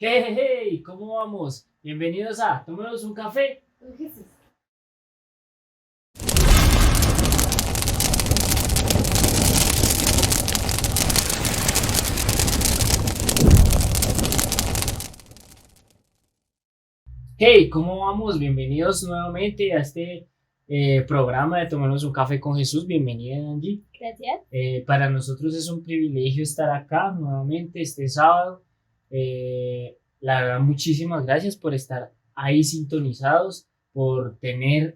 Hey, hey, hey, ¿cómo vamos? Bienvenidos a Tomémonos un café. Con Jesús. Hey, ¿cómo vamos? Bienvenidos nuevamente a este programa de Tomémonos un café con Jesús. Bienvenida, Angie. Gracias. Para nosotros es un privilegio estar acá nuevamente este sábado. La verdad, muchísimas gracias por estar ahí sintonizados, por tener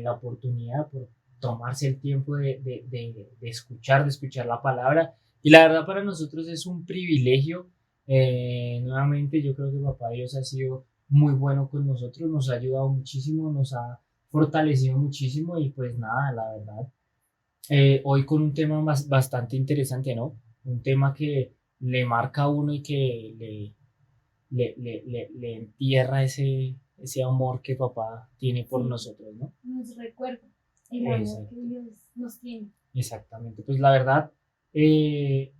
la oportunidad, por tomarse el tiempo de escuchar la palabra. Y la verdad para nosotros es un privilegio. Nuevamente yo creo que Papá Dios ha sido muy bueno con nosotros, nos ha ayudado muchísimo, nos ha fortalecido muchísimo y pues nada, la verdad hoy con un tema bastante interesante, ¿no? Un tema que le marca a uno y que le entierra ese amor que papá tiene por Sí, nosotros, ¿no? nos recuerda el amor que Exacto, Dios nos tiene. exactamente. Pues la verdad, eh,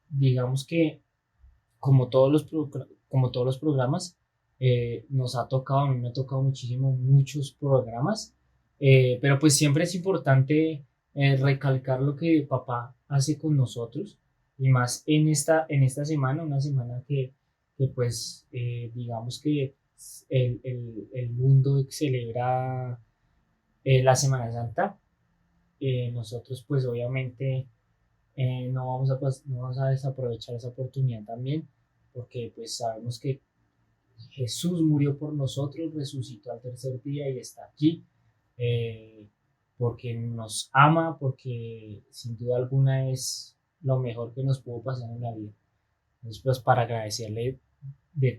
digamos que como todos los programas, nos ha tocado, a mí me ha tocado muchísimo, muchos programas, pero pues siempre es importante recalcar lo que papá hace con nosotros y más en esta semana, una semana que pues digamos que el mundo celebra la Semana Santa. Nosotros pues obviamente no vamos a desaprovechar esa oportunidad también, porque pues sabemos que Jesús murió por nosotros, resucitó al tercer día y está aquí, eh, porque nos ama, porque sin duda alguna es lo mejor que nos pudo pasar en la vida. Entonces, pues para agradecerle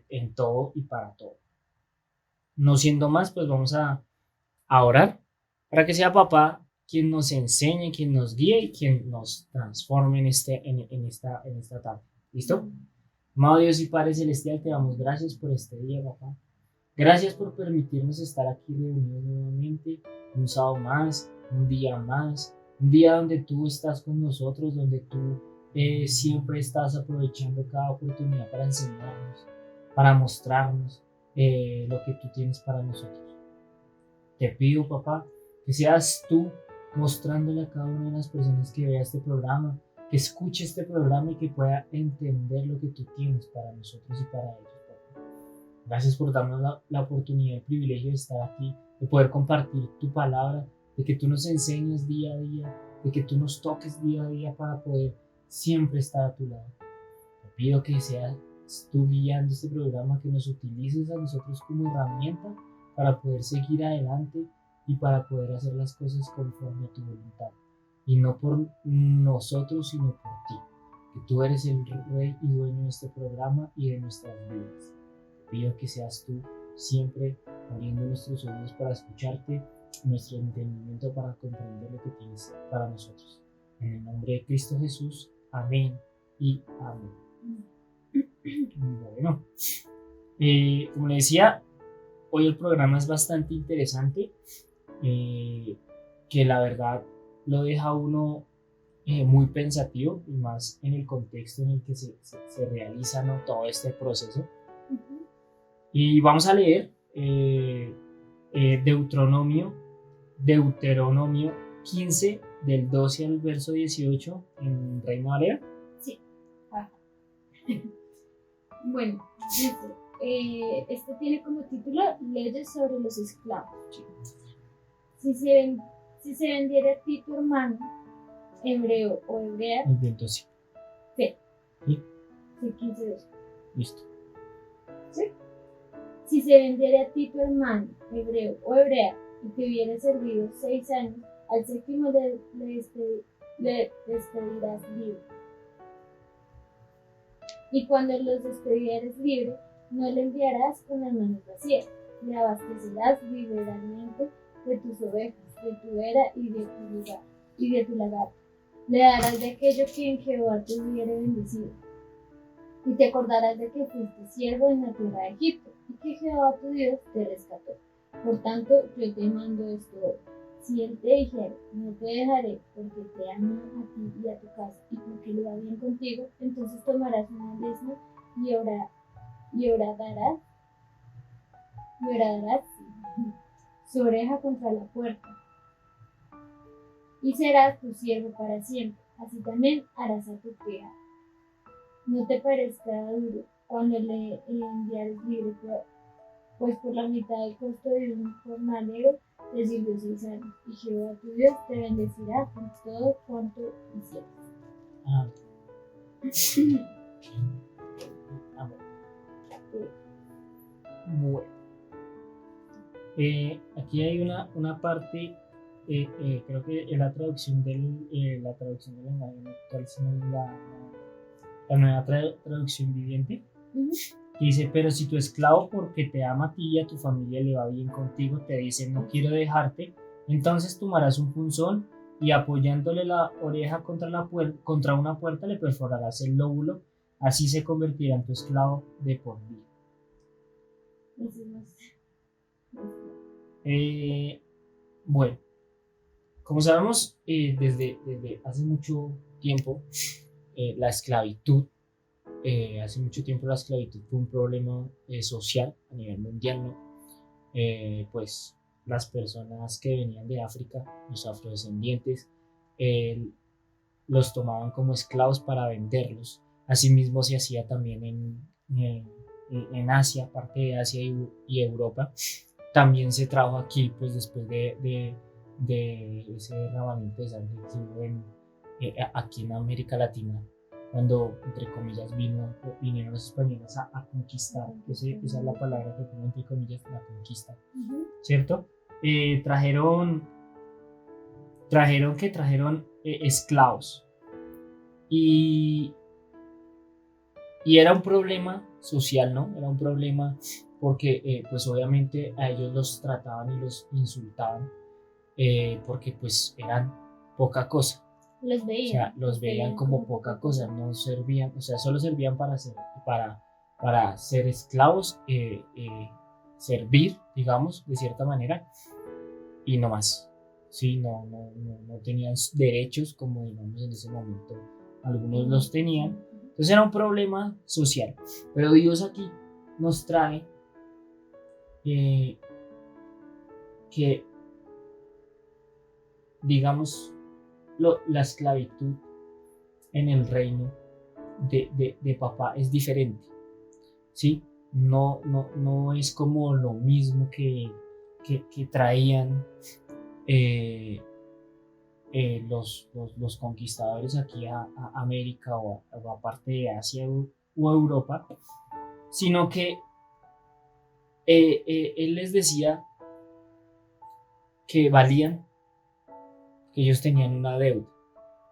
en todo y para todo. No siendo más, pues vamos a orar para que sea papá quien nos enseñe, quien nos guíe y quien nos transforme en esta tarde. ¿Listo? Amado Dios y Padre Celestial, te damos gracias por este día, papá. Gracias por permitirnos estar aquí reunidos nuevamente, un sábado más, un día donde tú estás con nosotros, donde tú siempre estás aprovechando cada oportunidad para enseñarnos, para mostrarnos lo que tú tienes para nosotros. Te pido, papá, que seas tú mostrándole a cada una de las personas que vea este programa, que escuche este programa y que pueda entender lo que tú tienes para nosotros y para ellos, papá. Gracias por darnos la oportunidad y el privilegio de estar aquí, de poder compartir tu palabra, de que tú nos enseñes día a día, de que tú nos toques día a día para poder siempre estar a tu lado. Te pido que seas tú guiando este programa, que nos utilices a nosotros como herramienta para poder seguir adelante y para poder hacer las cosas conforme a tu voluntad. Y no por nosotros, sino por ti. Que tú eres el rey y dueño de este programa y de nuestras vidas. Te pido que seas tú siempre abriendo nuestros oídos para escucharte, nuestro entendimiento para comprender lo que tienes para nosotros. En el nombre de Cristo Jesús. Amén y amén. Bueno, como le decía, hoy el programa es bastante interesante, eh, que la verdad lo deja a uno muy pensativo y más en el contexto en el que se realiza, ¿no?, todo este proceso. Ujú. Y vamos a leer Deuteronomio 15 del 12 al verso 18 en Reina Valera. Sí. Ajá. Bueno, dice, este tiene como título Leyes sobre los esclavos. Si se, ven- si se vendiera a ti tu hermano, hebreo o hebrea, El viento sí. fe, ¿Sí? sí, 15:2. Listo. ¿Sí? Si se vendiera a ti tu hermano, hebreo o hebrea, y te hubiera servido 6 años, al séptimo le despedirás libre. Y cuando los despidieres libre, no le enviarás con las manos vacías, le abastecerás liberalmente de tus ovejas, de tu era y de tu lagar. Le darás de aquello que en Jehová te hubiere bendecido. Y te acordarás de que fuiste siervo en la tierra de Egipto, y que Jehová tu Dios te rescató. Por tanto, yo te mando esto hoy. Si él te dijere, no te dejaré, porque te amo a ti y a tu casa, y porque le va bien contigo, entonces tomarás una lesma y horadarás su oreja contra la puerta, y será tu siervo para siempre. Así también harás a tu criado. No te parezca duro cuando le enviares libre, pues por la mitad del costo de un jornalero te sirvió 6 años, y Jehová tu Dios te bendecirá con todo cuanto hicieres. Ah, ah, bueno. Aquí hay una parte, creo que es la traducción la traducción del lenguaje actual, sino la nueva traducción viviente. Que dice, pero si tu esclavo, porque te ama a ti y a tu familia, le va bien contigo, te dice, no quiero dejarte, entonces tomarás un punzón y apoyándole la oreja contra una puerta le perforarás el lóbulo, así se convertirá en tu esclavo de por vida. Bueno, como sabemos, desde hace mucho tiempo, la esclavitud, hace mucho tiempo la esclavitud fue un problema social a nivel mundial, ¿no? Pues las personas que venían de África, los afrodescendientes, los tomaban como esclavos para venderlos. Asimismo se hacía también en Asia, parte de Asia y Europa. También se trajo aquí, pues después de ese derramamiento de sangre que hubo aquí en América Latina, cuando, entre comillas, vinieron los españoles a conquistar, esa es la palabra que pongo entre comillas, la conquista, ¿cierto? Trajeron esclavos y era un problema social, ¿no? Era un problema porque pues obviamente a ellos los trataban y los insultaban porque pues eran poca cosa. Los veían. O sea, los veían como poca cosa, no servían, o sea, solo servían para ser esclavos, servir, digamos, de cierta manera, y no más. Sí, no tenían derechos como, digamos, en ese momento algunos los tenían. Entonces era un problema social. Pero Dios aquí nos trae que, digamos, la esclavitud en el reino de papá es diferente, ¿sí? No es como lo mismo que traían los conquistadores aquí a América o a parte de Asia o Europa, sino que él les decía que valían, que ellos tenían una deuda.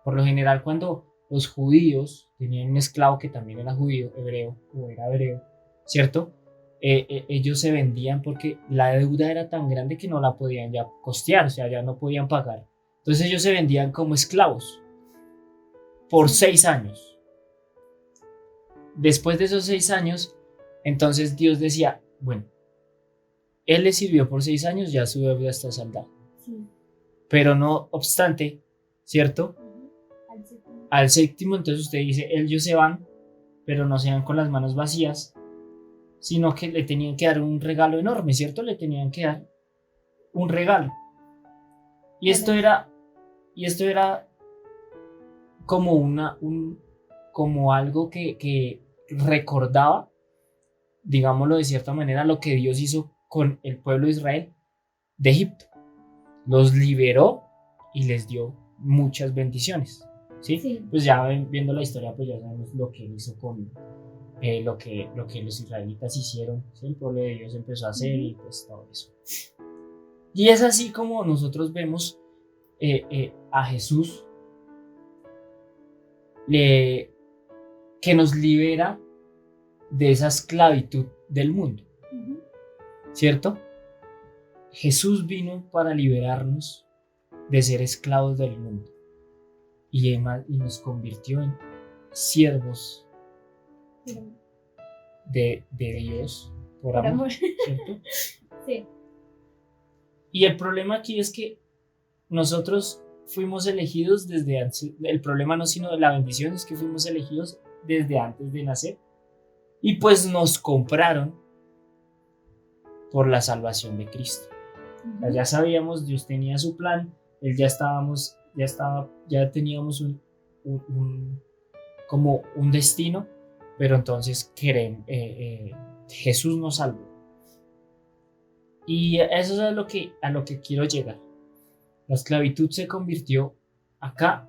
Por lo general, cuando los judíos tenían un esclavo que también era judío, hebreo o era hebreo, ¿cierto? Ellos se vendían porque la deuda era tan grande que no la podían ya costear, o sea, ya no podían pagar. Entonces ellos se vendían como esclavos por 6 años. Después de esos 6 años, entonces Dios decía, bueno, él le sirvió por 6 años, ya su deuda está saldada. Sí. Pero no obstante, ¿cierto? Al séptimo, entonces usted dice, ellos se van, pero no se van con las manos vacías, sino que le tenían que dar un regalo enorme, ¿cierto? Le tenían que dar un regalo. Y esto era como algo que recordaba, digámoslo de cierta manera, lo que Dios hizo con el pueblo de Israel de Egipto. Los liberó y les dio muchas bendiciones. ¿Sí? Sí. Pues ya viendo la historia, pues ya sabemos lo que él hizo con lo que los israelitas hicieron, ¿sí? El pueblo de Dios empezó a hacer y pues todo eso. Y es así como nosotros vemos a Jesús que nos libera de esa esclavitud del mundo, ¿cierto? Jesús vino para liberarnos de ser esclavos del mundo y nos convirtió en siervos de Dios por amor, ¿cierto? Sí. Y el problema aquí es que nosotros fuimos elegidos desde antes. El problema no sino de la bendición, es que fuimos elegidos desde antes de nacer y pues nos compraron por la salvación de Cristo. O sea, ya sabíamos, Dios tenía su plan, él ya teníamos como un destino, pero entonces Jesús nos salvó. Y eso es a lo que quiero llegar. La esclavitud se convirtió acá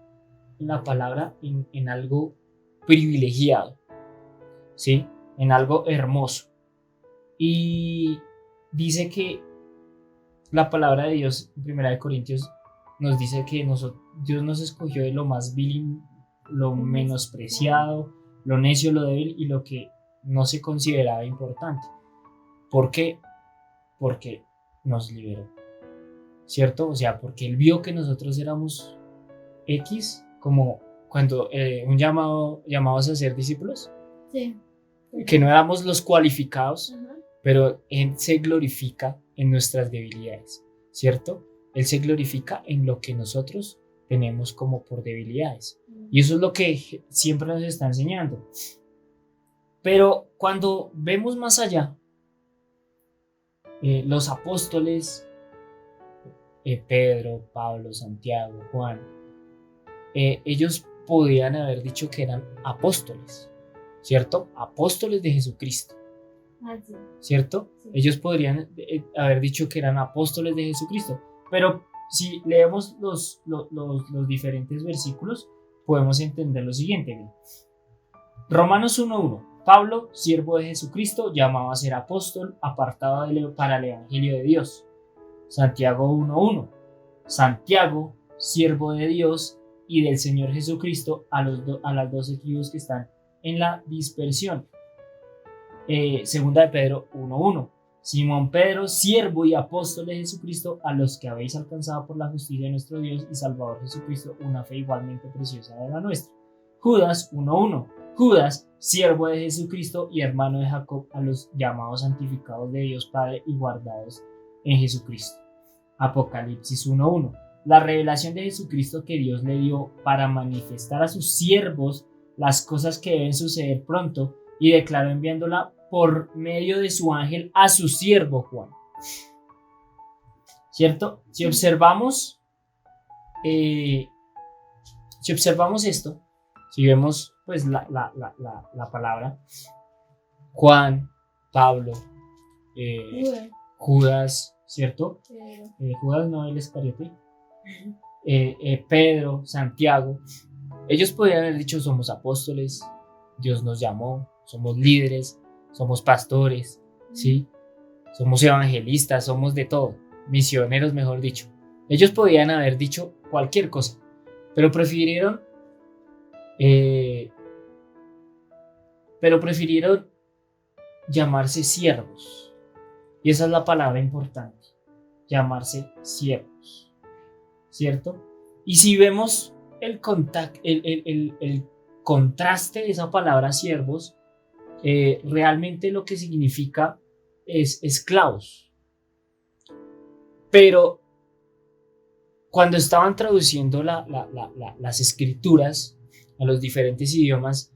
en la palabra en algo privilegiado, ¿sí? En algo hermoso. Y dice que la palabra de Dios en 1 Corintios nos dice que Dios nos escogió de lo más vil, lo menospreciado, lo necio, lo débil y lo que no se consideraba importante. ¿Por qué? Porque nos liberó, ¿cierto? O sea, porque Él vio que nosotros éramos X, como cuando llamados a ser discípulos, Sí. que no éramos los cualificados, Ajá. pero Él se glorifica en nuestras debilidades, ¿cierto? Él se glorifica en lo que nosotros tenemos como por debilidades. Y eso es lo que siempre nos está enseñando. Pero cuando vemos más allá, los apóstoles, Pedro, Pablo, Santiago, Juan, ellos podían haber dicho que eran apóstoles, ¿cierto? Apóstoles de Jesucristo, Sí. ¿cierto? Sí. Ellos podrían haber dicho que eran apóstoles de Jesucristo, pero si leemos los diferentes versículos, podemos entender lo siguiente. Bien. Romanos 1:1. Pablo, siervo de Jesucristo, llamado a ser apóstol, apartado para el Evangelio de Dios. Santiago 1:1. Santiago, siervo de Dios y del Señor Jesucristo, a las 12 tribus que están en la dispersión. Segunda de Pedro 1:1. Simón Pedro, siervo y apóstol de Jesucristo, a los que habéis alcanzado por la justicia de nuestro Dios y Salvador Jesucristo una fe igualmente preciosa de la nuestra. Judas 1:1. Judas, siervo de Jesucristo y hermano de Jacob, a los llamados santificados de Dios Padre y guardados en Jesucristo. Apocalipsis 1:1. La revelación de Jesucristo que Dios le dio para manifestar a sus siervos las cosas que deben suceder pronto, y declaró enviándola por medio de su ángel a su siervo Juan. ¿Cierto? Si observamos esto, si vemos pues la palabra, Juan, Pablo, Judas, ¿cierto? Judas no, el Iscariote, Pedro, Santiago, ellos podrían haber dicho: somos apóstoles, Dios nos llamó, somos líderes, somos pastores, ¿sí? Somos evangelistas, somos de todo, misioneros, mejor dicho. Ellos podían haber dicho cualquier cosa, pero prefirieron llamarse siervos. Y esa es la palabra importante, llamarse siervos, ¿cierto? Y si vemos el contraste de esa palabra siervos, realmente lo que significa es esclavos. Pero cuando estaban traduciendo las escrituras a los diferentes idiomas,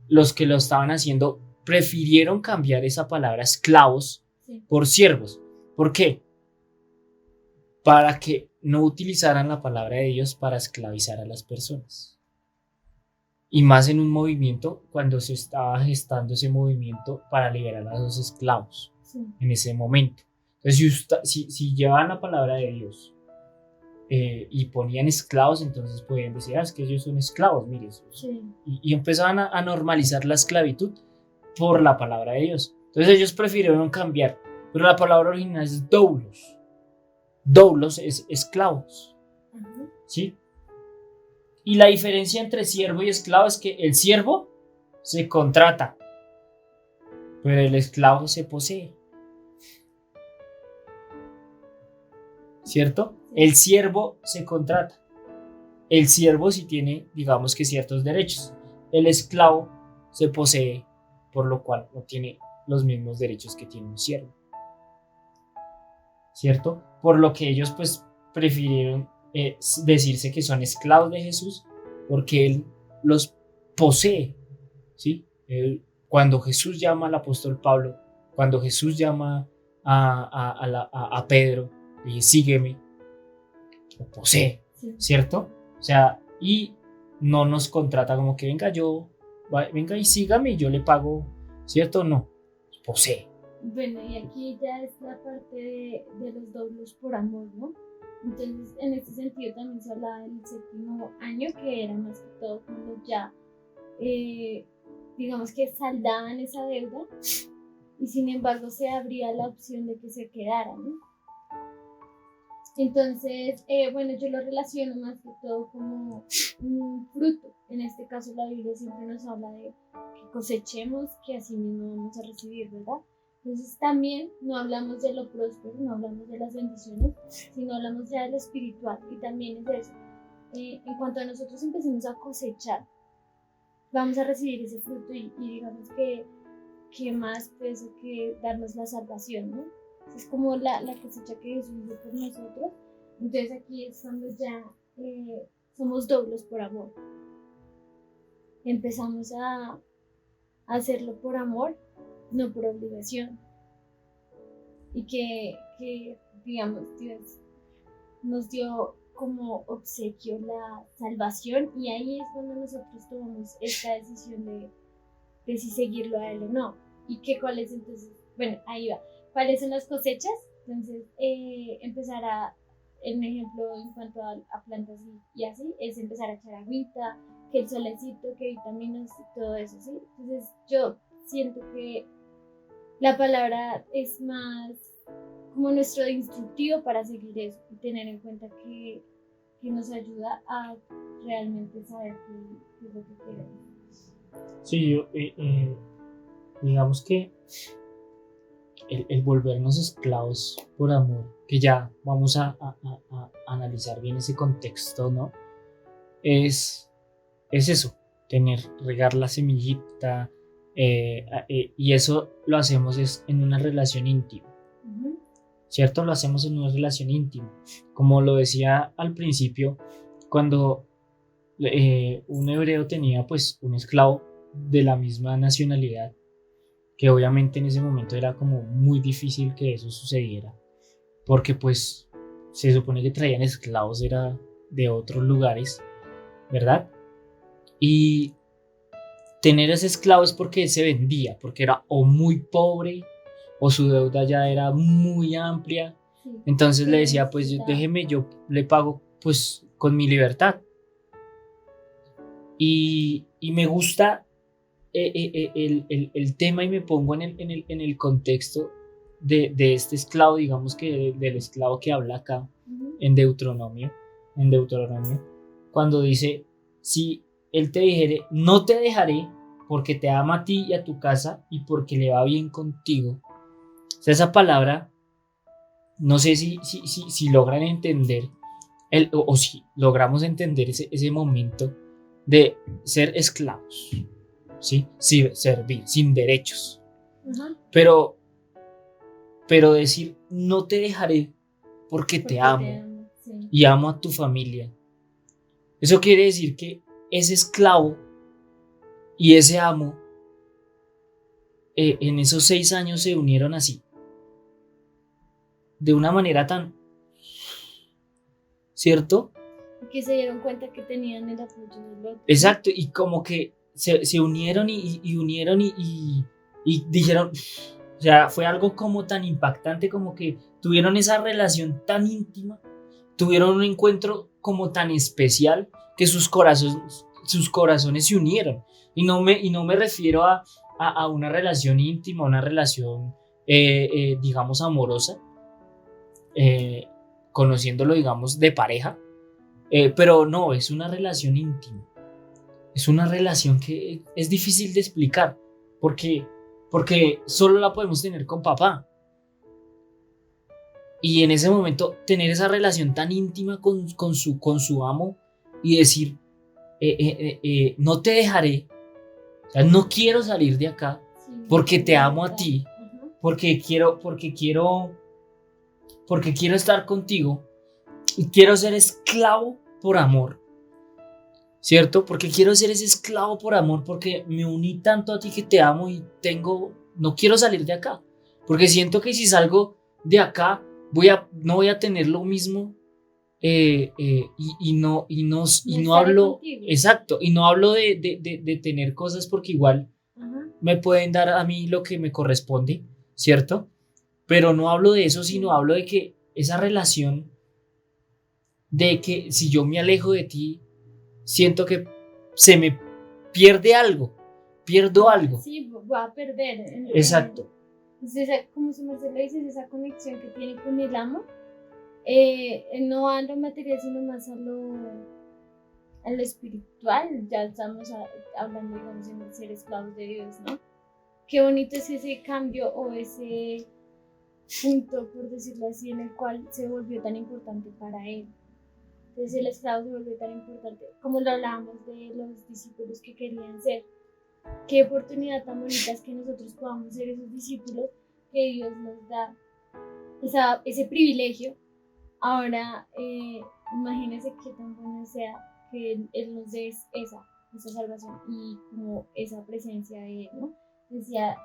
los que lo estaban haciendo prefirieron cambiar esa palabra esclavos por siervos. ¿Por qué? Para que no utilizaran la palabra de Dios para esclavizar a las personas. Y más en un movimiento, cuando se estaba gestando ese movimiento para liberar a los esclavos, en ese momento. Entonces, si llevaban la palabra de Dios y ponían esclavos, entonces podían decir: es que ellos son esclavos, mire. Y empezaban a normalizar la esclavitud por la palabra de Dios. Entonces ellos prefirieron cambiar, pero la palabra original es doulos. Doulos es esclavos, ¿sí? Y la diferencia entre siervo y esclavo es que el siervo se contrata, pero el esclavo se posee, ¿cierto? El siervo se contrata. El siervo sí tiene, digamos que, ciertos derechos. El esclavo se posee, por lo cual no tiene los mismos derechos que tiene un siervo, ¿cierto? Por lo que ellos pues prefirieron decirse que son esclavos de Jesús, porque Él los posee, ¿sí? Él cuando Jesús llama al apóstol Pablo, cuando Jesús llama a Pedro, le dice, sígueme, o posee, Sí. ¿cierto? O sea, y no nos contrata como que venga y sígame y yo le pago, ¿cierto? No, posee. Bueno, y aquí ya es la parte de los doblos por amor, ¿no? Entonces, en este sentido también se habla del séptimo año, que era más que todo cuando ya, digamos que saldaban esa deuda y sin embargo se abría la opción de que se quedara, ¿no? Entonces, bueno, yo lo relaciono más que todo como un fruto. En este caso, la Biblia siempre nos habla de que cosechemos, que así mismo vamos a recibir, ¿verdad? Entonces, también no hablamos de lo próspero, no hablamos de las bendiciones, sino hablamos ya de lo espiritual. Y también es de eso. En cuanto a nosotros empecemos a cosechar, vamos a recibir ese fruto y digamos que más peso que darnos la salvación, ¿no? Es como la cosecha que Jesús hizo por nosotros. Entonces aquí es cuando ya somos doblos por amor. Empezamos a hacerlo por amor, no por obligación. Y que digamos, Dios nos dio como obsequio la salvación y ahí es cuando nosotros tomamos esta decisión de si seguirlo a Él o no. ¿Y cuáles entonces? Bueno, ahí va. ¿Cuáles son las cosechas? Entonces, empezar a, en ejemplo, en cuanto a plantas y así, es empezar a echar agüita, que el solecito, que vitaminas y todo eso, ¿sí? Entonces, yo siento que la palabra es más como nuestro instructivo para seguir eso y tener en cuenta que nos ayuda a realmente saber qué es lo que queremos. Sí, digamos que el volvernos esclavos por amor, que ya vamos a analizar bien ese contexto, ¿no? Es eso, regar la semillita, y eso lo hacemos es en una relación íntima, ¿cierto? Lo hacemos en una relación íntima. Como lo decía al principio, cuando un hebreo tenía pues un esclavo de la misma nacionalidad, que obviamente en ese momento era como muy difícil que eso sucediera, porque pues se supone que traían esclavos era de otros lugares, ¿verdad? Y tener ese esclavo es porque se vendía, porque era o muy pobre o su deuda ya era muy amplia. Sí. Entonces Sí, le decía, pues déjeme, yo le pago pues con mi libertad. Y me gusta el tema y me pongo en el contexto de este esclavo, digamos que del esclavo que habla acá en Deuteronomio, cuando dice, si él te dijere, no te dejaré porque te ama a ti y a tu casa y porque le va bien contigo. O sea, esa palabra, no sé si logran entender o si logramos entender ese momento de ser esclavos, ¿sí? Servir, sin derechos. Pero decir, no te dejaré porque te amo, sí. Y amo a tu familia. Eso quiere decir que ese esclavo y ese amo en esos 6 años se unieron así, de una manera tan, ¿cierto? Que se dieron cuenta que tenían el apoyo del otro. Exacto, y como que se unieron y unieron y dijeron, o sea, fue algo como tan impactante, como que tuvieron esa relación tan íntima, tuvieron un encuentro como tan especial que sus corazones se unieron. Y no me refiero a una relación íntima, una relación, digamos, amorosa, conociéndolo, digamos, de pareja, pero no, es una relación íntima. Es una relación que es difícil de explicar, porque solo la podemos tener con papá. Y en ese momento tener esa relación tan íntima con su amo y decir, no te dejaré, o sea, no quiero salir de acá porque te amo a ti, porque quiero estar contigo y quiero ser esclavo por amor. ¿cierto? Porque quiero ser ese esclavo por amor, porque me uní tanto a ti que te amo y no quiero salir de acá, porque siento que si salgo de acá no voy a tener lo mismo y no estaré hablo, contigo. exacto, y no hablo de tener cosas porque igual Ajá. me pueden dar a mí lo que me corresponde, ¿cierto? Pero no hablo de eso, sino hablo de que esa relación, de que si yo me alejo de ti, siento que se me pierde algo, pierdo algo. Sí, va a perder. Exacto. Como su merced le dice, esa conexión que tiene con el amo, no a lo material, sino más a lo espiritual. Ya estamos hablando, digamos, en el ser esclavos de Dios, ¿no? Qué bonito es ese cambio o ese punto, por decirlo así, en el cual se volvió tan importante para él. Entonces el esclavo se volvió tan importante, como lo hablábamos de los discípulos que querían ser. Qué oportunidad tan bonita es que nosotros podamos ser esos discípulos que Dios nos da ese privilegio. Ahora, imagínense qué tan bueno sea que Él nos dé esa salvación y como esa presencia de Él, ¿no? Dice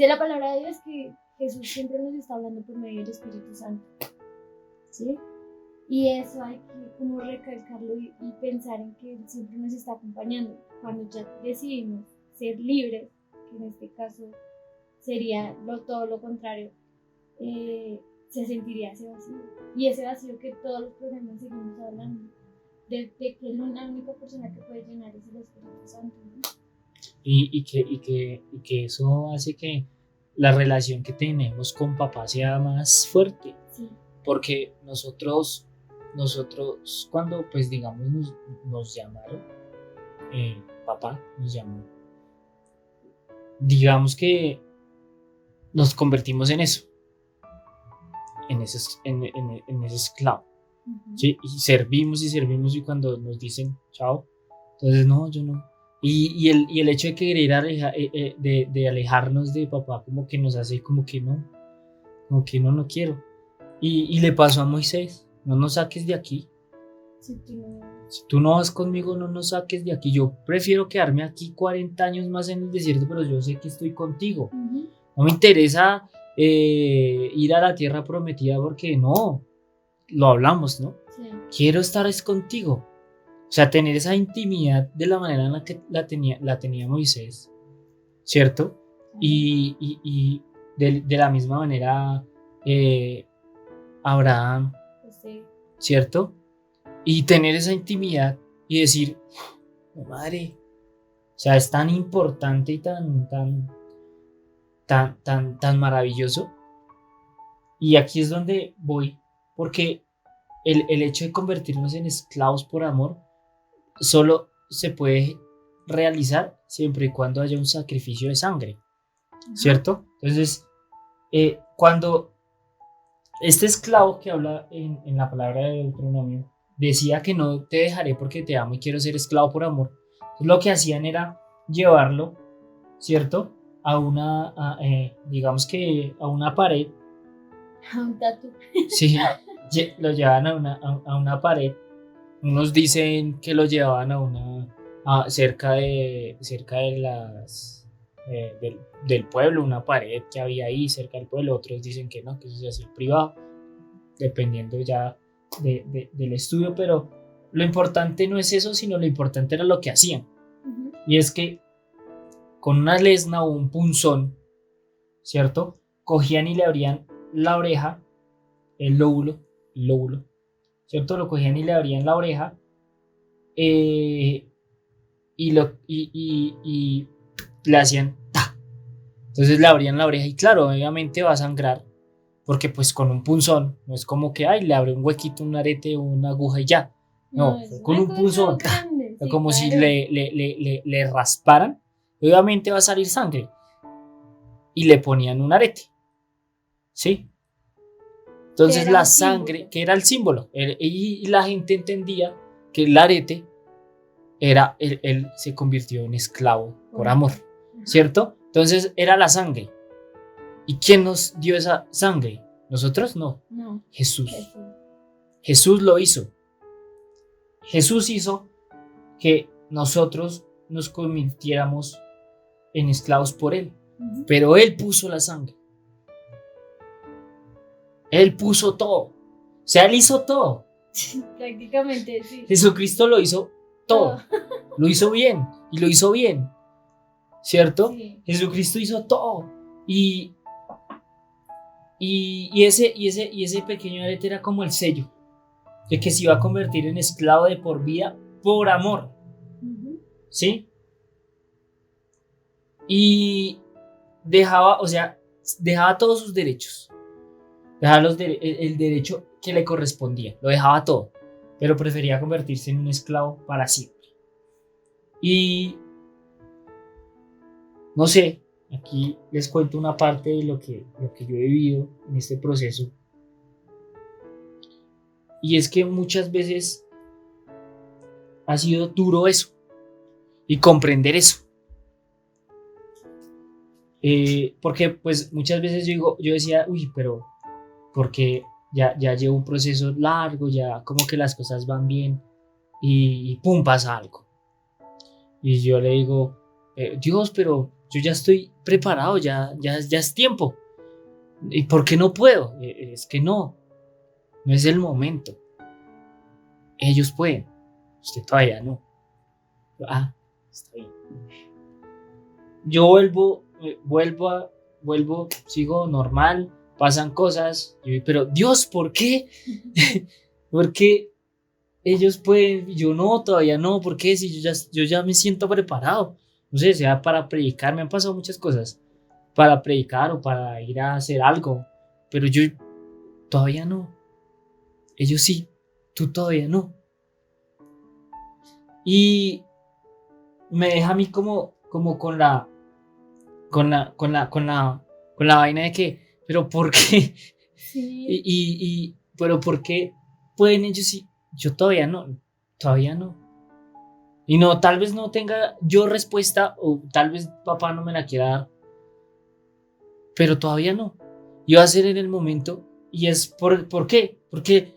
la palabra de Dios que Jesús siempre nos está hablando por medio del Espíritu Santo, ¿sí? Y eso hay que como recalcarlo y pensar en que Él siempre nos está acompañando. Cuando ya decidimos ser libres, que en este caso sería todo lo contrario, se sentiría ese vacío. Y ese vacío que todos los programas seguimos hablando, de que la única persona que puede llenar es el Espíritu Santo, ¿no? Y que eso hace que la relación que tenemos con papá sea más fuerte. Sí. Porque nosotros cuando pues digamos nos llamaron, papá nos llamó, digamos que nos convertimos en eso, en ese esclavo. Uh-huh. ¿Sí? Y servimos y cuando nos dicen chao, entonces no, yo no. Y el hecho de querer de alejarnos de papá como que nos hace como que no quiero. Y le pasó a Moisés, no nos saques de aquí. Si tú no vas conmigo, no nos saques de aquí. Yo prefiero quedarme aquí 40 años más en el desierto, pero yo sé que estoy contigo. Uh-huh. No me interesa ir a la tierra prometida porque no, lo hablamos, ¿no? Sí. Quiero estar contigo. O sea, tener esa intimidad de la manera en la que la tenía Moisés, ¿cierto? Uh-huh. Y de la misma manera Abraham, sí. ¿Cierto? Y tener esa intimidad y decir, madre, o sea, es tan importante y tan maravilloso. Y aquí es donde voy, porque el hecho de convertirnos en esclavos por amor solo se puede realizar siempre y cuando haya un sacrificio de sangre, ¿cierto? Entonces, cuando este esclavo que habla en la palabra de Deuteronomio decía que no te dejaré porque te amo y quiero ser esclavo por amor, entonces lo que hacían era llevarlo, ¿cierto? Digamos que a una pared. A un tatu. Sí, lo llevaban a una pared. Unos dicen que lo llevaban cerca de las del pueblo, una pared que había ahí cerca del pueblo. Otros dicen que no, que eso se hacía privado, dependiendo ya del estudio. Pero lo importante no es eso, sino lo importante era lo que hacían. Uh-huh. Y es que con una lesna o un punzón, ¿cierto? Cogían y le abrían la oreja, el lóbulo, ¿cierto? Lo cogían y le abrían la oreja y le hacían ¡ta! Entonces le abrían la oreja y claro, obviamente va a sangrar porque pues con un punzón no es como que le abre un huequito, un arete o una aguja y ya. No, con un punzón, grande, sí, como claro. Si le rasparan, obviamente va a salir sangre y le ponían un arete, ¿sí? Entonces la sangre, que era el símbolo, y la gente entendía que el arete era, él se convirtió en esclavo por amor, ¿cierto? Entonces era la sangre. ¿Y quién nos dio esa sangre? ¿Nosotros? No. Jesús lo hizo. Jesús hizo que nosotros nos convirtiéramos en esclavos por Él, pero Él puso la sangre. Él puso todo. O sea, Él hizo todo. Prácticamente, sí. Jesucristo lo hizo todo. Lo hizo bien y lo hizo bien. ¿Cierto? Sí. Jesucristo hizo todo. Y ese pequeño arete era como el sello de que se iba a convertir en esclavo de por vida por amor. ¿Sí? Y dejaba todos sus derechos. Dejaba el derecho que le correspondía. Lo dejaba todo. Pero prefería convertirse en un esclavo para siempre. Y no sé, aquí les cuento una parte de lo que yo he vivido en este proceso. Y es que muchas veces ha sido duro eso. Y comprender eso. Porque pues muchas veces yo decía, uy, pero porque ya llevo un proceso largo, ya como que las cosas van bien y pum, pasa algo. Y yo le digo, Dios, pero yo ya estoy preparado, ya es tiempo. ¿Y por qué no puedo? Es que no es el momento. Ellos pueden, usted todavía no. Está bien. Yo vuelvo, sigo normal, pasan cosas, pero Dios, ¿por qué? ¿Por qué ellos pueden y yo no, todavía no? ¿Por qué? Si yo ya me siento preparado, no sé, sea para predicar, me han pasado muchas cosas, para predicar o para ir a hacer algo, pero yo todavía no. Ellos sí, tú todavía no. Y me deja a mí como con la vaina de que, pero ¿por qué? Sí. Pero ¿por qué pueden ellos sí? Yo todavía no. Y no, tal vez no tenga yo respuesta o tal vez papá no me la quiera dar, pero todavía no. Y va a ser en el momento y es ¿por qué? Porque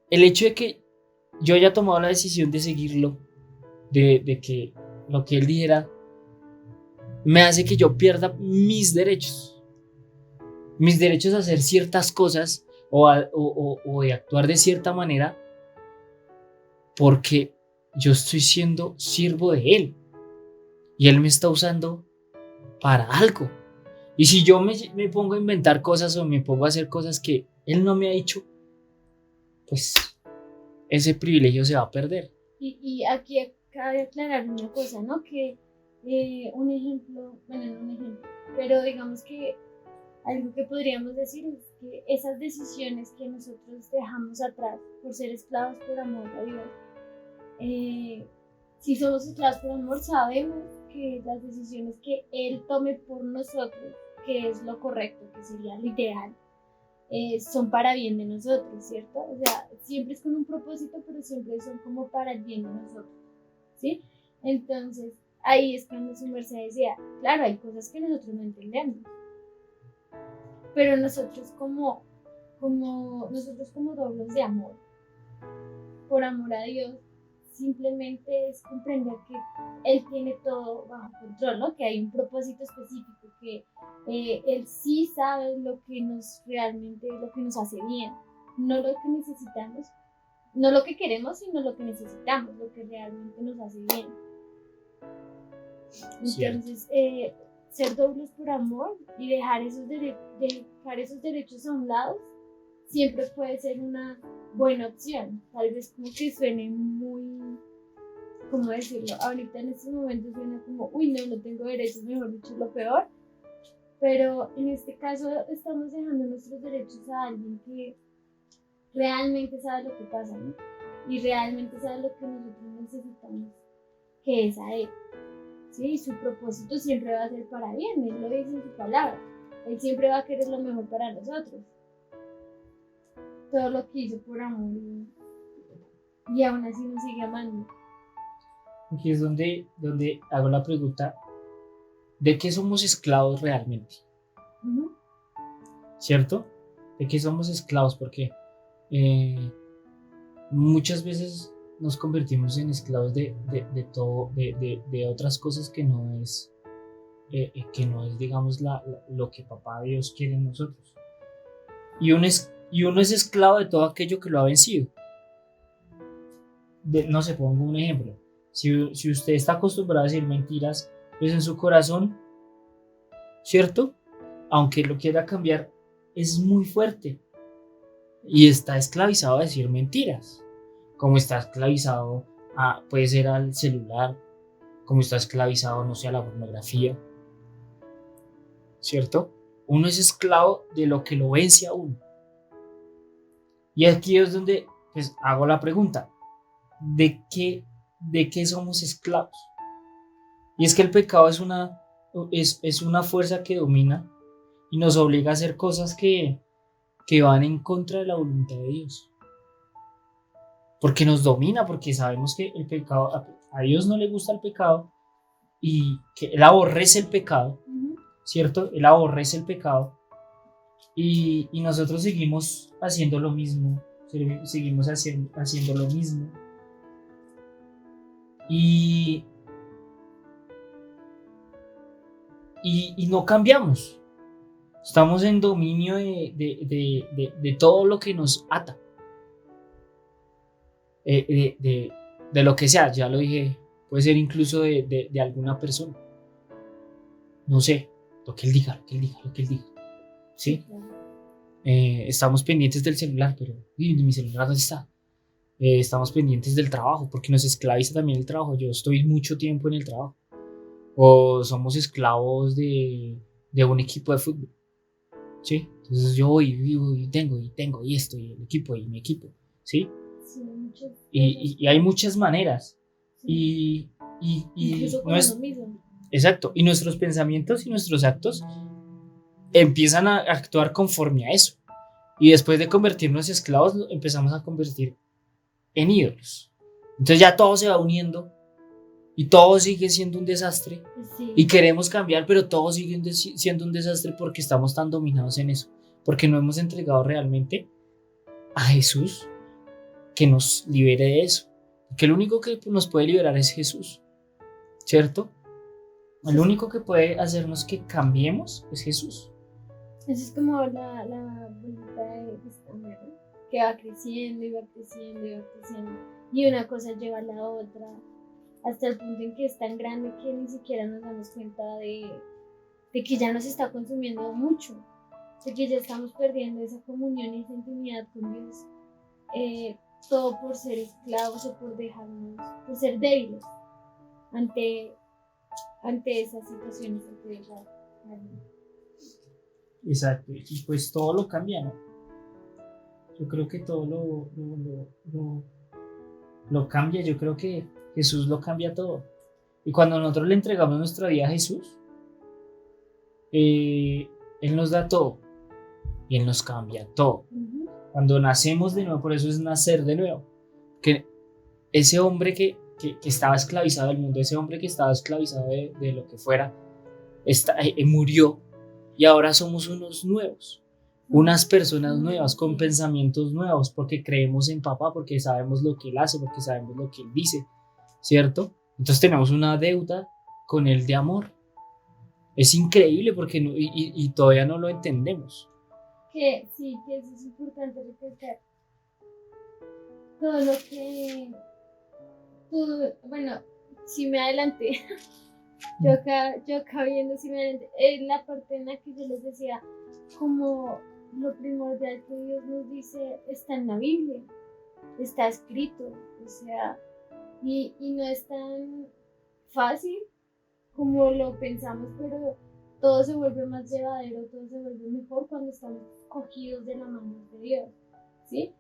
el hecho de que yo haya tomado la decisión de seguirlo, de que lo que él dijera, me hace que yo pierda mis derechos a hacer ciertas cosas o de actuar de cierta manera porque yo estoy siendo siervo de Él y Él me está usando para algo. Y si yo me pongo a inventar cosas o me pongo a hacer cosas que Él no me ha dicho, pues ese privilegio se va a perder. Y aquí cabe aclarar una cosa, ¿no? Que un ejemplo, pero digamos que algo que podríamos decir es que esas decisiones que nosotros dejamos atrás por ser esclavos por amor a Dios, si somos esclavos por amor, sabemos que las decisiones que Él tome por nosotros, que es lo correcto, que sería lo ideal, son para bien de nosotros, ¿cierto? O sea, siempre es con un propósito, pero siempre son como para el bien de nosotros, ¿sí? Entonces, ahí es cuando su merced decía, claro, hay cosas que nosotros no entendemos, pero nosotros como doblos de amor, por amor a Dios, simplemente es comprender que Él tiene todo bajo control, ¿no? Que hay un propósito específico, que Él sí sabe lo que nos hace bien, no lo que necesitamos, no lo que queremos, sino lo que necesitamos, lo que realmente nos hace bien. Entonces, ser dobles por amor y dejar esos derechos a un lado siempre puede ser una buena opción. Tal vez como que suene muy, ¿cómo decirlo? Ahorita en estos momentos suena como, uy, no tengo derechos, mejor dicho, lo peor. Pero en este caso estamos dejando nuestros derechos a alguien que realmente sabe lo que pasa, ¿no? Y realmente sabe lo que nosotros necesitamos, que es a Él. Sí, su propósito siempre va a ser para bien, Él lo dice en su palabra. Él siempre va a querer lo mejor para nosotros. Todo lo que hizo por amor y aún así nos sigue amando. Aquí es donde hago la pregunta, ¿de qué somos esclavos realmente? Uh-huh. ¿Cierto? ¿De qué somos esclavos? Porque muchas veces nos convertimos en esclavos de todo, de otras cosas que no es, digamos, lo que papá Dios quiere en nosotros. Y uno es esclavo de todo aquello que lo ha vencido. No sé, pongo un ejemplo. Si usted está acostumbrado a decir mentiras, pues en su corazón, ¿cierto? Aunque lo quiera cambiar, es muy fuerte. Y está esclavizado a decir mentiras. Como está esclavizado puede ser al celular, como está esclavizado, no sé, a la pornografía, ¿cierto? Uno es esclavo de lo que lo vence a uno. Y aquí es donde pues, hago la pregunta, ¿de qué somos esclavos? Y es que el pecado es una fuerza que domina y nos obliga a hacer cosas que van en contra de la voluntad de Dios. Porque nos domina, porque sabemos que el pecado, a Dios no le gusta el pecado y que Él aborrece el pecado, ¿cierto? Él aborrece el pecado y nosotros seguimos haciendo lo mismo, seguimos haciendo lo mismo. Y no cambiamos. Estamos en dominio de todo lo que nos ata. De lo que sea, ya lo dije, puede ser incluso de alguna persona. No sé, lo que él diga, lo que él diga, lo que él diga. ¿Sí? Estamos pendientes del celular, pero mi celular ¿dónde está? Estamos pendientes del trabajo, porque nos esclaviza también el trabajo. Yo estoy mucho tiempo en el trabajo. O somos esclavos de un equipo de fútbol. ¿Sí? Entonces yo voy, vivo y tengo, y esto, y el equipo, y mi equipo. ¿Sí? Sí, y hay muchas maneras. Sí. Incluso con uno mismo. Exacto. Y nuestros pensamientos y nuestros actos empiezan a actuar conforme a eso. Y después de convertirnos en esclavos, empezamos a convertir en ídolos. Entonces ya todo se va uniendo y todo sigue siendo un desastre. Sí. Y queremos cambiar, pero todo sigue siendo un desastre porque estamos tan dominados en eso. Porque no hemos entregado realmente a Jesús que nos libere de eso. Porque el único que nos puede liberar es Jesús, ¿cierto? El único que puede hacernos que cambiemos es Jesús. Eso es como la bolita de esta ¿no? Que va creciendo y va creciendo y va creciendo. Y una cosa lleva a la otra. Hasta el punto en que es tan grande que ni siquiera nos damos cuenta de que ya nos está consumiendo mucho. De que ya estamos perdiendo esa comunión y esa intimidad con Dios. Todo por ser esclavos o por dejarnos, por ser débiles ante esas situaciones. Exacto, y pues todo lo cambia, ¿no? Yo creo que todo lo cambia, yo creo que Jesús lo cambia todo. Y cuando nosotros le entregamos nuestra vida a Jesús, Él nos da todo y Él nos cambia todo. Cuando nacemos de nuevo, por eso es nacer de nuevo. Que ese hombre que estaba esclavizado del mundo, ese hombre que estaba esclavizado de lo que fuera, murió y ahora somos unos nuevos, unas personas nuevas con pensamientos nuevos porque creemos en papá, porque sabemos lo que él hace, porque sabemos lo que él dice, ¿cierto? Entonces tenemos una deuda con él de amor. Es increíble porque y todavía no lo entendemos. Que sí, que eso es importante recalcar. Todo lo que bueno, si me adelanté, yo acá viendo si me adelanté, es la parte en la que yo les decía, como lo primordial que Dios nos dice está en la Biblia, está escrito, o sea, y no es tan fácil como lo pensamos, pero todo se vuelve más llevadero, todo se vuelve mejor cuando estamos cogidos de la mano de Dios, ¿sí?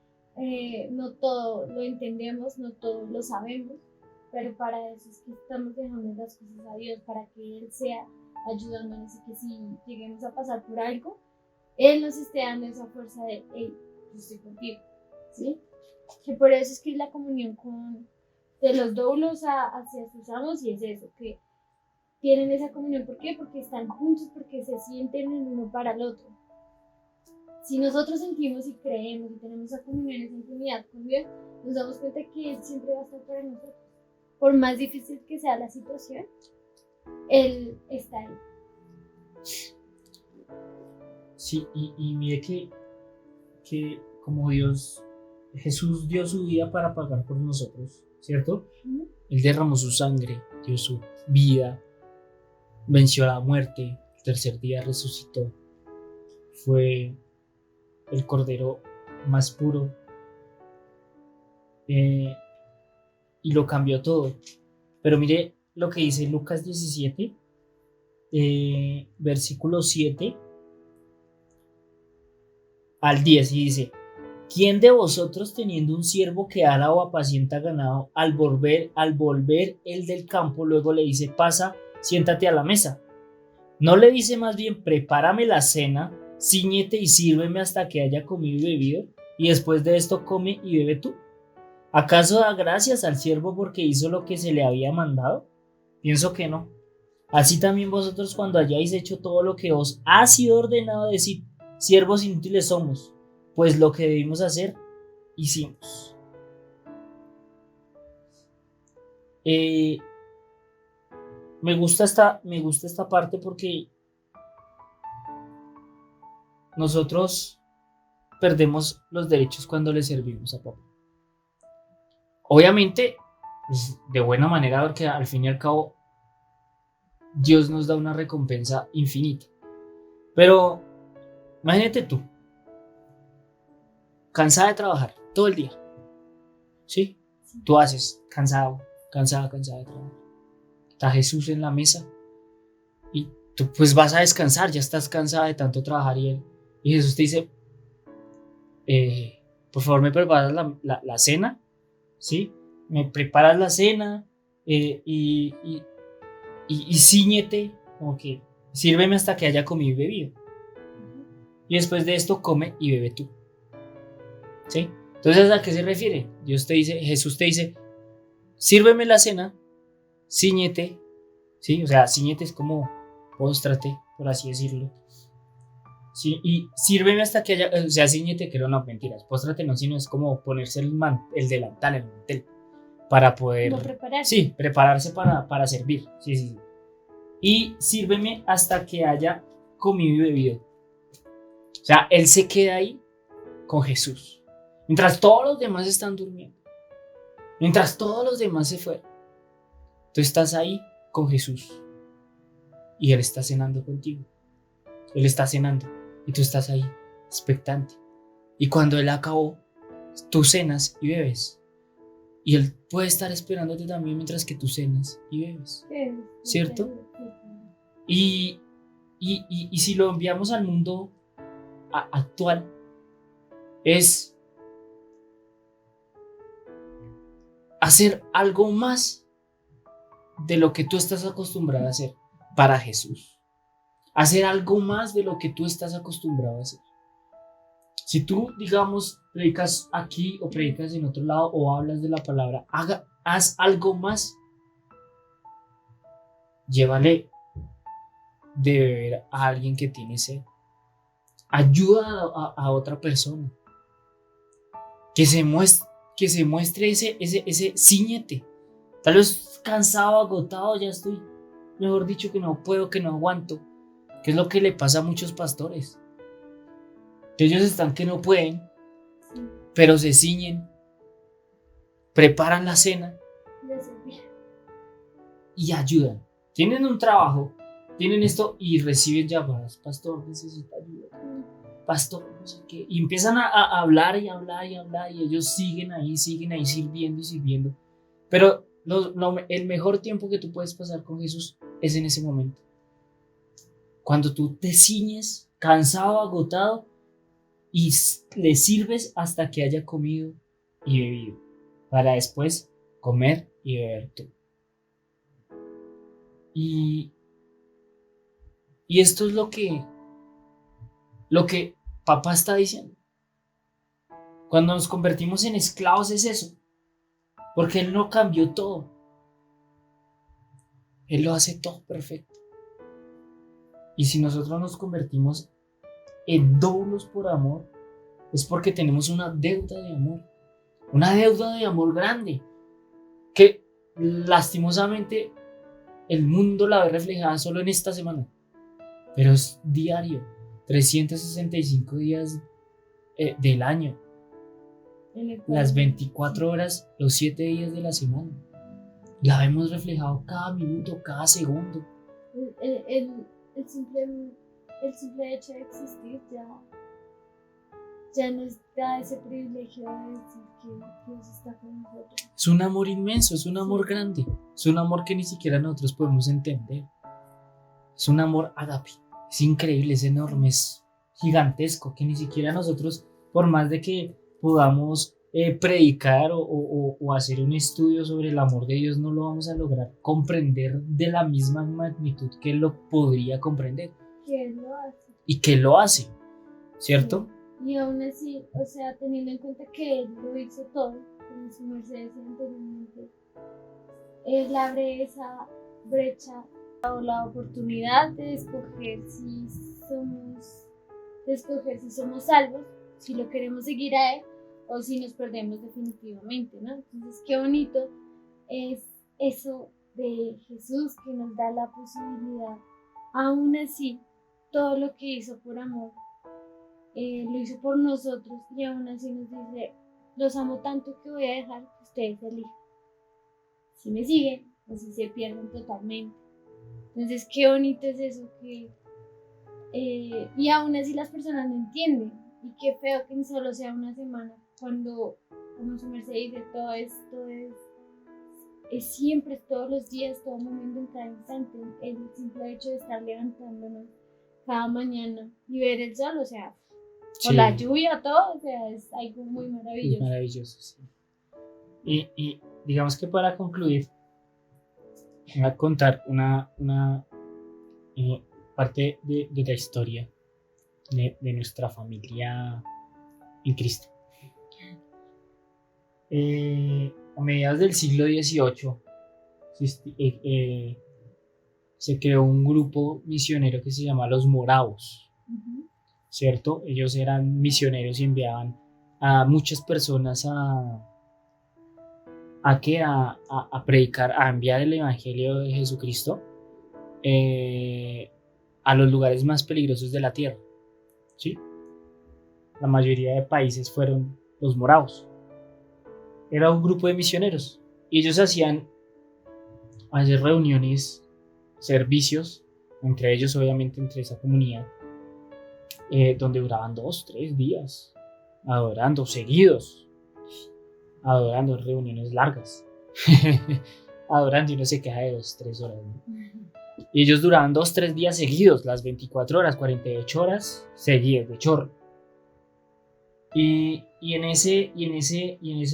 No todo lo entendemos, no todo lo sabemos, pero para eso es que estamos dejando las cosas a Dios, para que Él sea ayudándonos y que si lleguemos a pasar por algo, Él nos esté dando esa fuerza de, hey, yo estoy contigo, ¿sí? Que por eso es que es la comunión de los doulos hacia sus amos y es eso, que tienen esa comunión. ¿Por qué? Porque están juntos, porque se sienten el uno para el otro. Si nosotros sentimos y creemos y tenemos esa comunión, esa intimidad con Dios, nos damos cuenta que Él siempre va a estar para nosotros. Por más difícil que sea la situación, Él está ahí. Sí, y mire que como Jesús dio su vida para pagar por nosotros, ¿cierto? Él derramó su sangre, dio su vida, venció a la muerte, el tercer día resucitó. Fue el cordero más puro y lo cambió todo. Pero mire lo que dice Lucas 17, versículo 7 al 10, y dice: ¿Quién de vosotros, teniendo un siervo que ala o apacienta ganado, al volver el del campo, luego le dice: pasa, siéntate a la mesa? ¿No le dice más bien: prepárame la cena, cíñete y sírveme hasta que haya comido y bebido, y después de esto come y bebe tú? ¿Acaso da gracias al siervo porque hizo lo que se le había mandado? Pienso que no. Así también vosotros, cuando hayáis hecho todo lo que os ha sido ordenado, decid: siervos inútiles somos, pues lo que debimos hacer, hicimos. Me gusta esta parte porque nosotros perdemos los derechos cuando le servimos a papá. Obviamente, pues, de buena manera, porque al fin y al cabo Dios nos da una recompensa infinita. Pero imagínate tú, cansada de trabajar todo el día, ¿sí? Tú haces cansada de trabajar. Está Jesús en la mesa y tú pues vas a descansar, ya estás cansada de tanto trabajar, y Jesús te dice: por favor, me preparas la cena, ¿sí? Me preparas la cena y cíñete, como que sírveme hasta que haya comido y bebido. Y después de esto come y bebe tú, ¿sí? Entonces, ¿a qué se refiere? Jesús te dice: sírveme la cena, cíñete, ¿sí? O sea, cíñete es como póstrate, por así decirlo. Sí, y sírveme hasta que haya, o sea, cíñete, que no, mentiras, póstrate no, sino es como ponerse el delantal, el mantel, para poder, sí, prepararse para servir, sí. Y sírveme hasta que haya comido y bebido. O sea, él se queda ahí con Jesús, mientras todos los demás están durmiendo, mientras todos los demás se fueron. Tú estás ahí con Jesús y Él está cenando contigo. Él está cenando y tú estás ahí, expectante. Y cuando Él acabó, tú cenas y bebes. Y Él puede estar esperándote también mientras que tú cenas y bebes. ¿Cierto? Y si lo enviamos al mundo actual, es hacer algo más de lo que tú estás acostumbrado a hacer para Jesús. Hacer algo más de lo que tú estás acostumbrado a hacer. Si tú, digamos, predicas aquí o predicas en otro lado o hablas de la palabra, haz algo más. Llévale de beber a alguien que tiene sed. Ayuda a otra persona. Que se muestre ese cíñete. Tal vez cansado, agotado, ya estoy, mejor dicho, que no puedo, que no aguanto. Que es lo que le pasa a muchos pastores. Que ellos están que no pueden, pero se ciñen, preparan la cena y ayudan. Tienen un trabajo, tienen esto y reciben llamadas: pastor, necesita ayuda, pastor, no sé qué. Y empiezan a hablar y ellos siguen ahí sirviendo. Pero el mejor tiempo que tú puedes pasar con Jesús es en ese momento. Cuando tú te ciñes, cansado, agotado, y le sirves hasta que haya comido y bebido, para después comer y beber tú. Y esto es lo que papá está diciendo. Cuando nos convertimos en esclavos es eso, porque Él no cambió todo. Él lo hace todo perfecto. Y si nosotros nos convertimos hedondos por amor, es porque tenemos una deuda de amor grande, que lastimosamente el mundo la ve reflejada solo en esta semana, pero es diario, 365 días del año, las 24 horas, los 7 días de la semana. La vemos reflejado cada minuto, cada segundo. El simple hecho de existir ya nos da ese privilegio de decir que Dios está con nosotros. Es un amor inmenso, es un amor grande, es un amor que ni siquiera nosotros podemos entender. Es un amor ágape, es increíble, es enorme, es gigantesco, que ni siquiera nosotros, por más de que podamos predicar o hacer un estudio sobre el amor de Dios, no lo vamos a lograr comprender de la misma magnitud que Él lo podría comprender. Que Él lo hace. Y que Él lo hace, ¿cierto? Sí. Y aún así, o sea, teniendo en cuenta que Él lo hizo todo, como su merced decía anteriormente, Él abre esa brecha o la oportunidad de escoger si somos salvos, si lo queremos seguir a Él, o si nos perdemos definitivamente, ¿no? Entonces, qué bonito es eso de Jesús, que nos da la posibilidad, aún así, todo lo que hizo por amor, lo hizo por nosotros, y aún así nos dice, los amo tanto que voy a dejar que ustedes elijan, si me siguen o si se pierden totalmente. Entonces, qué bonito es eso, y aún así las personas no entienden, y qué feo que solo sea una semana, cuando, como su merced dice, todo esto es siempre, todos los días, todo momento, en cada instante. El simple hecho de estar levantándonos cada mañana y ver el sol, o sea, sí, o la lluvia, todo, o sea, es algo muy maravilloso. Es maravilloso, sí. Y digamos que para concluir, voy a contar una parte de la historia de nuestra familia en Cristo. A mediados del siglo XVIII se creó un grupo misionero que se llama los moravos, ¿cierto? Ellos eran misioneros y enviaban a muchas personas a predicar, a enviar el evangelio de Jesucristo a los lugares más peligrosos de la tierra, ¿sí? La mayoría de países fueron los moravos. Era un grupo de misioneros y ellos hacían reuniones, servicios, entre ellos obviamente entre esa comunidad, donde duraban 2-3 días adorando seguidos, adorando, reuniones largas, adorando, y uno se queja de 2-3 horas, ¿no? Y ellos duraban 2-3 días seguidos, las 24 horas, 48 horas seguidas de chorro. Y en ese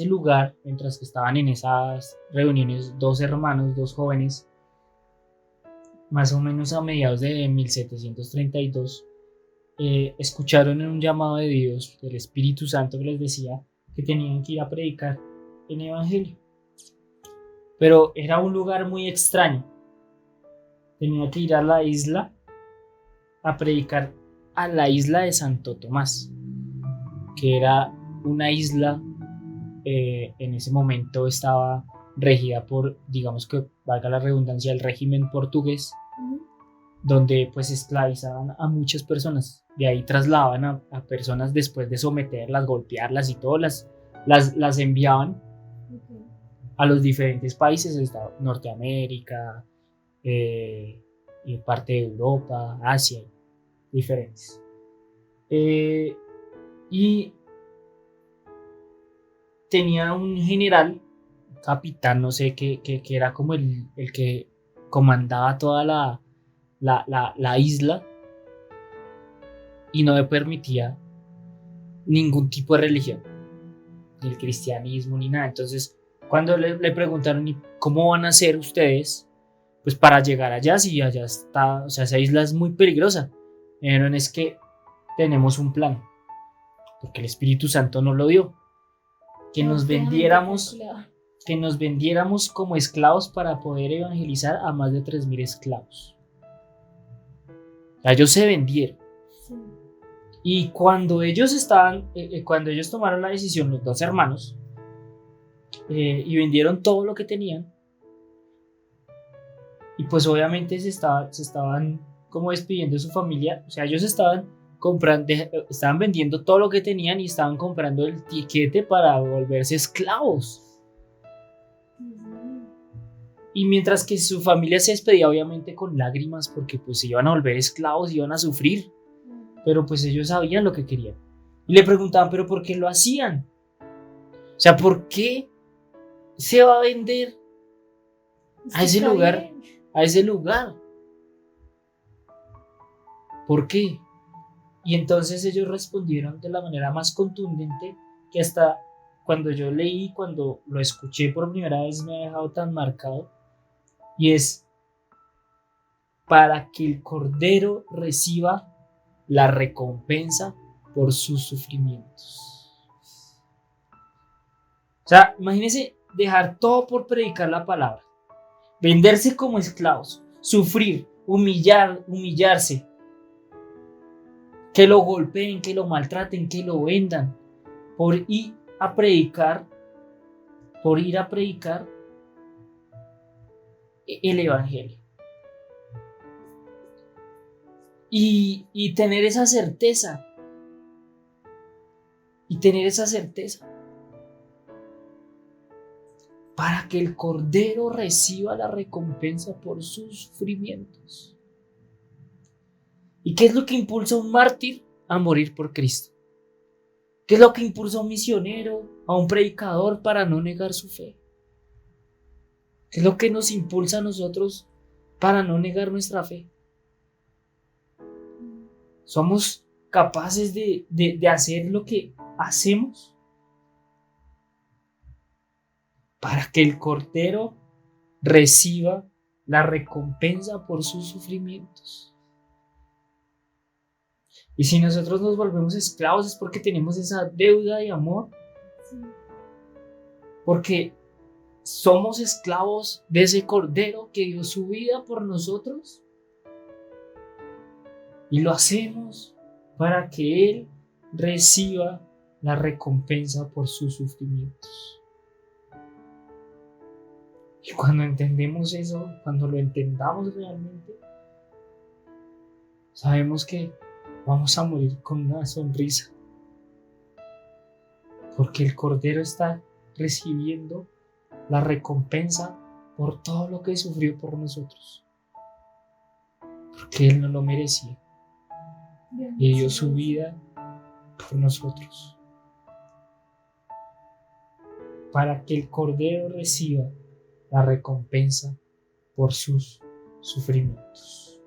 lugar, mientras que estaban en esas reuniones, 2 hermanos, 2 jóvenes, más o menos a mediados de 1732, escucharon un llamado de Dios, del Espíritu Santo, que les decía que tenían que ir a predicar el evangelio. Pero era un lugar muy extraño. Tenía que ir a la isla a predicar a la isla de Santo Tomás, que era una isla, en ese momento estaba regida por, digamos que valga la redundancia, el régimen portugués, donde pues esclavizaban a muchas personas. De ahí trasladaban a personas después de someterlas, golpearlas y todo, las enviaban a los diferentes países, Norteamérica, parte de Europa, Asia, diferentes. Y tenía un general, capitán, no sé, que era como el que comandaba toda la isla, y no le permitía ningún tipo de religión, ni el cristianismo ni nada. Entonces, cuando le preguntaron, ¿y cómo van a hacer ustedes pues para llegar allá, si allá está, o sea, esa isla es muy peligrosa? Me dijeron, es que tenemos un plan, porque el Espíritu Santo nos lo dio, que nos vendiéramos como esclavos para poder evangelizar a más de 3.000 esclavos. O sea, ellos se vendieron. Sí. Y cuando ellos tomaron la decisión, los dos hermanos, y vendieron todo lo que tenían, y pues obviamente se estaban como despidiendo de su familia. O sea, ellos estaban vendiendo todo lo que tenían y estaban comprando el tiquete para volverse esclavos. Y mientras que su familia se despedía obviamente con lágrimas, porque pues se iban a volver esclavos, iban a sufrir, pero pues ellos sabían lo que querían. Y le preguntaban, ¿pero por qué lo hacían? O sea, ¿por qué se va a vender a ese lugar? A ese lugar. ¿Por qué? Y entonces ellos respondieron de la manera más contundente, que hasta cuando yo leí, cuando lo escuché por primera vez, me ha dejado tan marcado. Y es: para que el Cordero reciba la recompensa por sus sufrimientos. O sea, imagínense dejar todo por predicar la palabra, venderse como esclavos, sufrir, humillarse, que lo golpeen, que lo maltraten, que lo vendan, por ir a predicar el evangelio. Y tener esa certeza. Para que el Cordero reciba la recompensa por sus sufrimientos. ¿Y qué es lo que impulsa a un mártir a morir por Cristo? ¿Qué es lo que impulsa a un misionero, a un predicador para no negar su fe? ¿Qué es lo que nos impulsa a nosotros para no negar nuestra fe? ¿Somos capaces de hacer lo que hacemos para que el Cordero reciba la recompensa por sus sufrimientos? Y si nosotros nos volvemos esclavos es porque tenemos esa deuda de amor. Sí. Porque somos esclavos de ese Cordero que dio su vida por nosotros. Y lo hacemos para que Él reciba la recompensa por sus sufrimientos. Y cuando entendemos eso, cuando lo entendamos realmente, sabemos que vamos a morir con una sonrisa. Porque el Cordero está recibiendo la recompensa por todo lo que sufrió por nosotros. Porque Él no lo merecía. Y dio su vida por nosotros. Para que el Cordero reciba la recompensa por sus sufrimientos.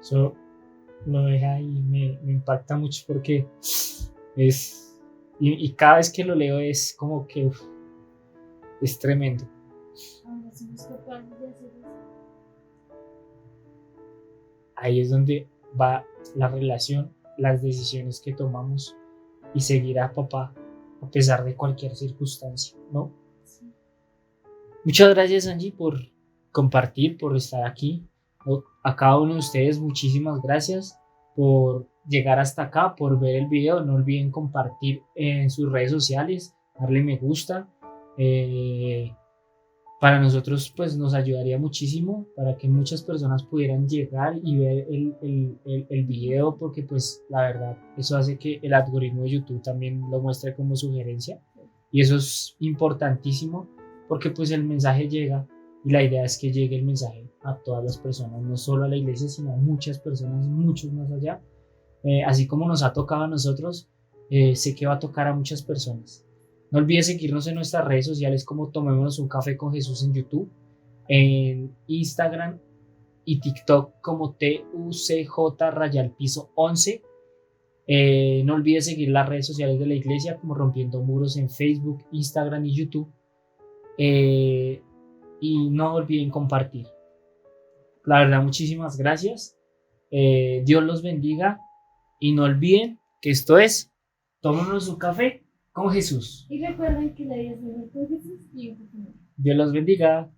Eso lo deja y me impacta mucho porque es... Y cada vez que lo leo es como que es tremendo. Ahora somos capaces de hacer eso. Ahí es donde va la relación, las decisiones que tomamos y seguir a papá a pesar de cualquier circunstancia, ¿no? Sí. Muchas gracias, Angie, por compartir, por estar aquí. A cada uno de ustedes, muchísimas gracias por llegar hasta acá, por ver el video. No olviden compartir en sus redes sociales, darle me gusta. Para nosotros pues nos ayudaría muchísimo para que muchas personas pudieran llegar y ver el video, porque pues la verdad eso hace que el algoritmo de YouTube también lo muestre como sugerencia, y eso es importantísimo porque pues el mensaje llega, y la idea es que llegue el mensaje a todas las personas, no solo a la iglesia sino a muchas personas, muchos más allá. Así como nos ha tocado a nosotros, sé que va a tocar a muchas personas. No olvides seguirnos en nuestras redes sociales como Tomémonos un Café con Jesús en YouTube, en Instagram y TikTok como TUCJ_11. No olvides seguir las redes sociales de la iglesia como Rompiendo Muros en Facebook, Instagram y YouTube. Y no olviden compartir. La verdad, muchísimas gracias. Dios los bendiga. Y no olviden que esto es Tomémonos un Café con Jesús. Y recuerden que la vida es mejor con Jesús y un poco más. Dios los bendiga.